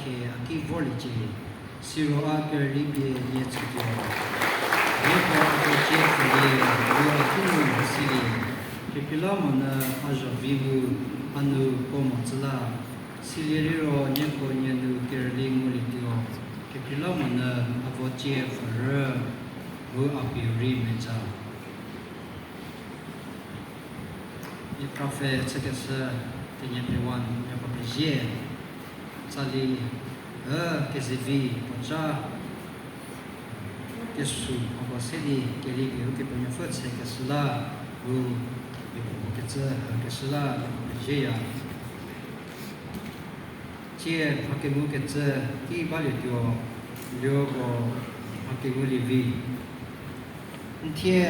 ke aki volije siro ake ribie yetsudio yepo ake chefule yo kunu sili ke pilamona ajo vivu anu pomotsla siliriro nyeko nyenu kerling mulitio ke pilamona avoche fere wo apiri meja le prophète c'est que ça tenait pewan ya papier sali que se vi pocha que su on seli que li que peut faire c'est que cela ou que cela j'ai ya tie que nous que ça qui va le dio le que vous les vi tie